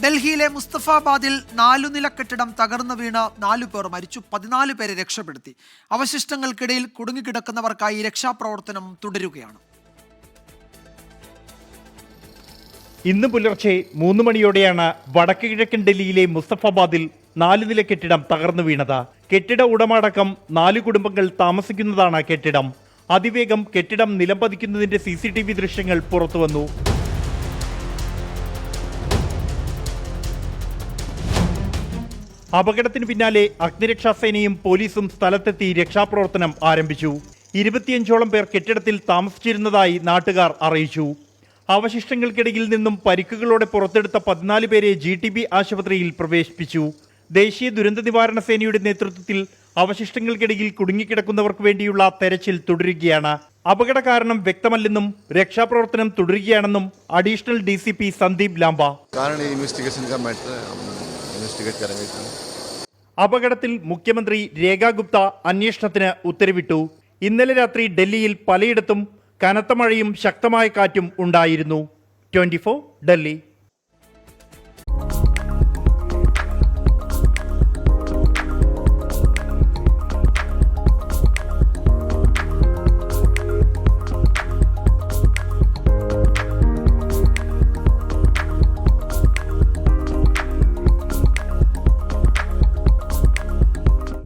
ഡൽഹിയിലെ മുസ്തഫാബാദിൽ 4 നില കെട്ടിടം തകർന്നു വീണ് 4 പേർ മരിച്ചു. 14 പേരെ രക്ഷപ്പെടുത്തി. അവശിഷ്ടങ്ങൾക്കിടയിൽ കുടുങ്ങിക്കിടക്കുന്നവർക്കായി രക്ഷാപ്രവർത്തനം തുടരുകയാണ്. ഇന്ന് പുലർച്ചെ 3 മണിയോടെയാണ് വടക്ക് കിഴക്കൻ ഡൽഹിയിലെ മുസ്തഫാബാദിൽ 4 നില കെട്ടിടം തകർന്നു വീണത്. കെട്ടിട ഉടമടക്കം 4 കുടുംബങ്ങൾ താമസിക്കുന്നതാണ് കെട്ടിടം. അതിവേഗം കെട്ടിടം നിലംപതിക്കുന്നതിന്റെ CCTV ദൃശ്യങ്ങൾ പുറത്തുവന്നു. അപകടത്തിന് പിന്നാലെ അഗ്നിരക്ഷാസേനയും പോലീസും സ്ഥലത്തെത്തി രക്ഷാപ്രവർത്തനം ആരംഭിച്ചു. 25ഓളം പേർ കെട്ടിടത്തിൽ താമസിച്ചിരുന്നതായി നാട്ടുകാർ അറിയിച്ചു. അവശിഷ്ടങ്ങൾക്കിടയിൽ നിന്നും പരിക്കുകളോടെ പുറത്തെടുത്ത 14 പേരെ GTB ആശുപത്രിയിൽ പ്രവേശിപ്പിച്ചു. ദേശീയ ദുരന്ത നിവാരണ സേനയുടെ നേതൃത്വത്തിൽ അവശിഷ്ടങ്ങൾക്കിടയിൽ കുടുങ്ങിക്കിടക്കുന്നവർക്ക് വേണ്ടിയുള്ള തെരച്ചിൽ തുടരുകയാണ്. അപകട കാരണം വ്യക്തമല്ലെന്നും രക്ഷാപ്രവർത്തനം തുടരുകയാണെന്നും അഡീഷണൽ DCP സന്ദീപ് ലാംബ. അപകടത്തിൽ മുഖ്യമന്ത്രി രേഖാ ഗുപ്ത അന്വേഷണത്തിന് ഉത്തരവിട്ടു. ഇന്നലെ രാത്രി ഡൽഹിയിൽ പലയിടത്തും കനത്ത മഴയും ശക്തമായ കാറ്റും ഉണ്ടായിരുന്നു. 24 ഡൽഹി.